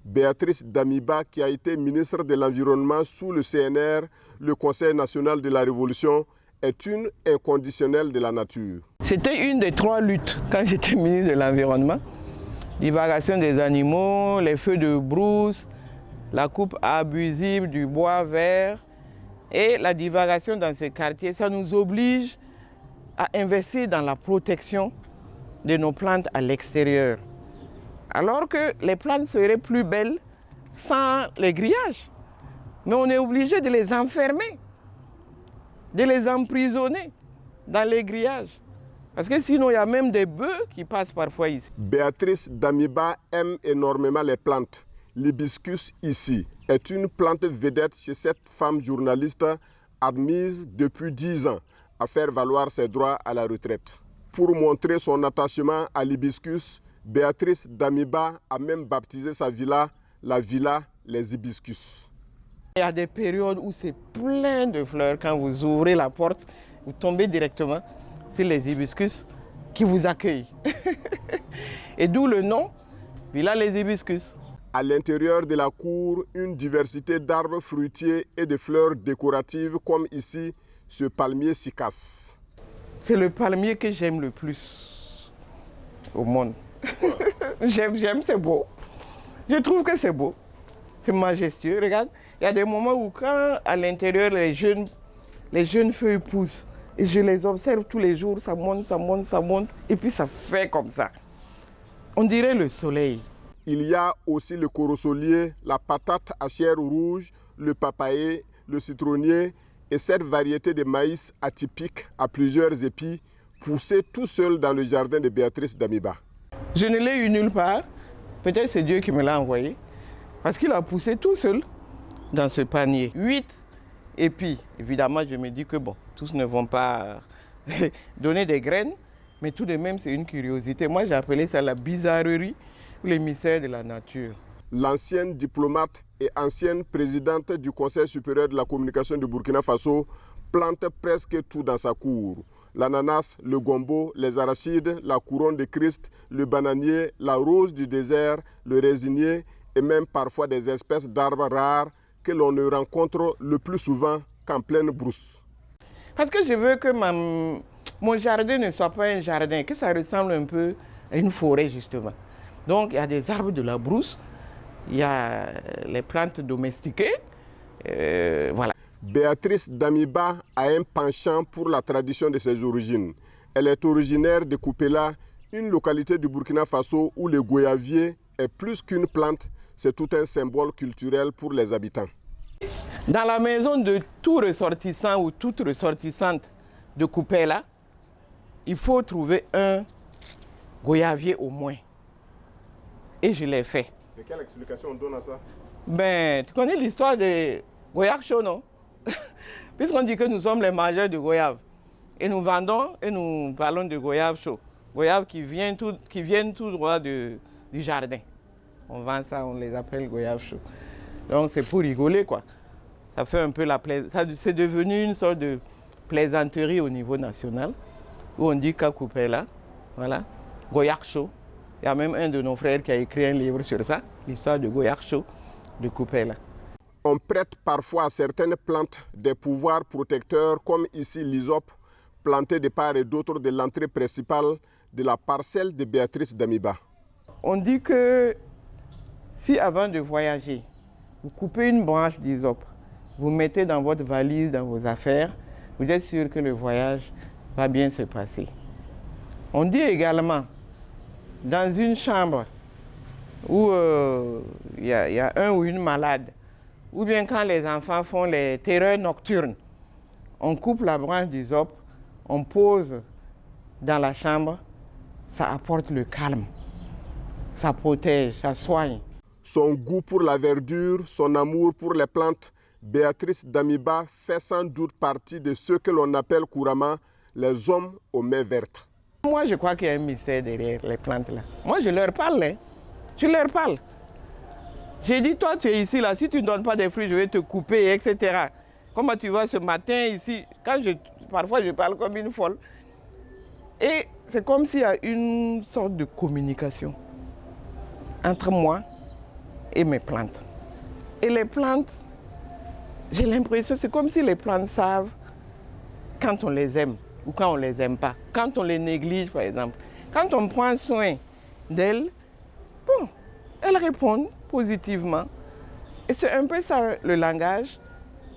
Béatrice Damiba, qui a été ministre de l'Environnement sous le CNR, le Conseil national de la Révolution, est une inconditionnelle de la nature. C'était une des 3 luttes quand j'étais ministre de l'Environnement. Divagation des animaux, les feux de brousse, la coupe abusive du bois vert et la divagation dans ce quartier. Ça nous oblige à investir dans la protection de nos plantes à l'extérieur. Alors que les plantes seraient plus belles sans les grillages. Mais on est obligé de les enfermer, de les emprisonner dans les grillages. Parce que sinon, il y a même des bœufs qui passent parfois ici. Béatrice Damiba aime énormément les plantes. L'hibiscus ici est une plante vedette chez cette femme journaliste admise depuis 10 ans à faire valoir ses droits à la retraite. Pour montrer son attachement à l'hibiscus, Béatrice Damiba a même baptisé sa villa la villa Les Hibiscus. Il y a des périodes où c'est plein de fleurs. Quand vous ouvrez la porte, vous tombez directement sur les hibiscus qui vous accueillent. Et d'où le nom, Villa Les Hibiscus. À l'intérieur de la cour, une diversité d'arbres fruitiers et de fleurs décoratives comme ici, ce palmier cycas. C'est le palmier que j'aime le plus au monde. J'aime, c'est beau. Je trouve que c'est beau. C'est majestueux. Regarde, il y a des moments où quand à l'intérieur les jeunes feuilles poussent, et je les observe tous les jours, ça monte, ça monte, ça monte, et puis ça fait comme ça. On dirait le soleil. Il y a aussi le corosolier, la patate à chair rouge, le papayer, le citronnier et cette variété de maïs atypique à plusieurs épis poussés tout seul dans le jardin de Béatrice Damiba. Je ne l'ai eu nulle part. Peut-être c'est Dieu qui me l'a envoyé. Parce qu'il a poussé tout seul dans ce panier. 8 épis. Évidemment, je me dis que bon, tous ne vont pas donner des graines, mais tout de même, c'est une curiosité. Moi, j'ai appelé ça la bizarrerie ou les mystères de la nature. L'ancienne diplomate et ancienne présidente du Conseil supérieur de la communication du Burkina Faso plante presque tout dans sa cour. L'ananas, le gombo, les arachides, la couronne de Christ, le bananier, la rose du désert, le résinier et même parfois des espèces d'arbres rares que l'on ne rencontre le plus souvent qu'en pleine brousse. Parce que je veux que mon jardin ne soit pas un jardin, que ça ressemble un peu à une forêt justement. Donc il y a des arbres de la brousse, il y a les plantes domestiquées, voilà. Béatrice Damiba a un penchant pour la tradition de ses origines. Elle est originaire de Koupela, une localité du Burkina Faso où le goyavier est plus qu'une plante, c'est tout un symbole culturel pour les habitants. Dans la maison de tout ressortissant ou toute ressortissante de Koupela, il faut trouver un goyavier au moins. Et je l'ai fait. Et quelle explication on donne à ça? Ben, tu connais l'histoire de goyave chaud, non? Puisqu'on dit que nous sommes les mangeurs de goyave. Et nous vendons et nous parlons de goyave chaud. Goyave qui viennent tout droit du jardin. On vend ça, on les appelle goyave chaud. Donc c'est pour rigoler, quoi. Ça fait un peu la plaisanterie. C'est devenu une sorte de plaisanterie au niveau national. Où on dit qu'à Koupela, voilà, goyave chaud. Il y a même un de nos frères qui a écrit un livre sur ça, l'histoire de goyave chaud de Koupela. On prête parfois à certaines plantes des pouvoirs protecteurs, comme ici l'hysope, planté de part et d'autre de l'entrée principale de la parcelle de Béatrice Damiba. On dit que si avant de voyager, vous coupez une branche d'hysope, vous mettez dans votre valise, dans vos affaires, vous êtes sûr que le voyage va bien se passer. On dit également, dans une chambre où il y a un ou une malade, ou bien quand les enfants font les terreurs nocturnes, on coupe la branche d'hysope, on pose dans la chambre, ça apporte le calme, ça protège, ça soigne. Son goût pour la verdure, son amour pour les plantes, Béatrice Damiba fait sans doute partie de ceux que l'on appelle couramment les hommes aux mains vertes. Moi, je crois qu'il y a un mystère derrière les plantes là. Moi, je leur parle, hein. Je leur parle. J'ai dit, toi, tu es ici, là, si tu ne donnes pas des fruits, je vais te couper, etc. Comment tu vois ce matin ici, parfois je parle comme une folle. Et c'est comme s'il y a une sorte de communication entre moi et mes plantes. Et les plantes, j'ai l'impression, c'est comme si les plantes savent quand on les aime ou quand on ne les aime pas, quand on les néglige par exemple. Quand on prend soin d'elles, bon, elles répondent positivement. Et c'est un peu ça le langage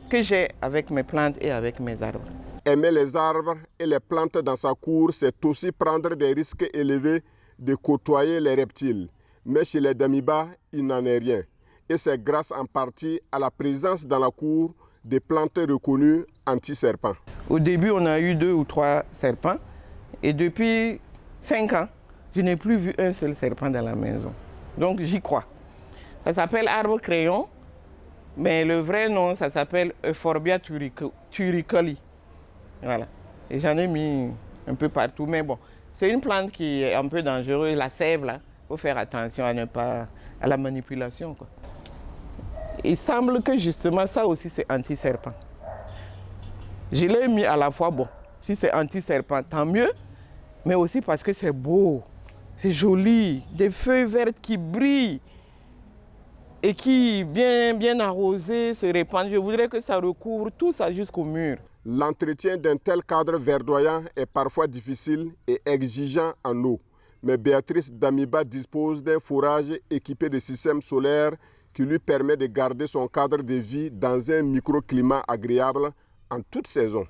que j'ai avec mes plantes et avec mes arbres. Aimer les arbres et les plantes dans sa cour, c'est aussi prendre des risques élevés de côtoyer les reptiles. Mais chez les Damiba, il n'en est rien. Et c'est grâce en partie à la présence dans la cour des plantes reconnues anti-serpents. Au début, on a eu 2 ou 3 serpents. Et depuis 5 ans, je n'ai plus vu un seul serpent dans la maison. Donc j'y crois. Ça s'appelle arbre crayon, mais le vrai nom, ça s'appelle Euphorbia turricoli. Voilà. Et j'en ai mis un peu partout. Mais bon, c'est une plante qui est un peu dangereuse. La sève, là, il faut faire attention à la manipulation, quoi. Il semble que justement ça aussi c'est anti-serpent. Je l'ai mis à la fois, bon, si c'est anti-serpent, tant mieux, mais aussi parce que c'est beau, c'est joli, des feuilles vertes qui brillent et qui, bien arrosées, se répandent. Je voudrais que ça recouvre tout ça jusqu'au mur. L'entretien d'un tel cadre verdoyant est parfois difficile et exigeant en eau. Mais Béatrice Damiba dispose d'un forage équipé de système solaire qui lui permet de garder son cadre de vie dans un microclimat agréable en toute saison.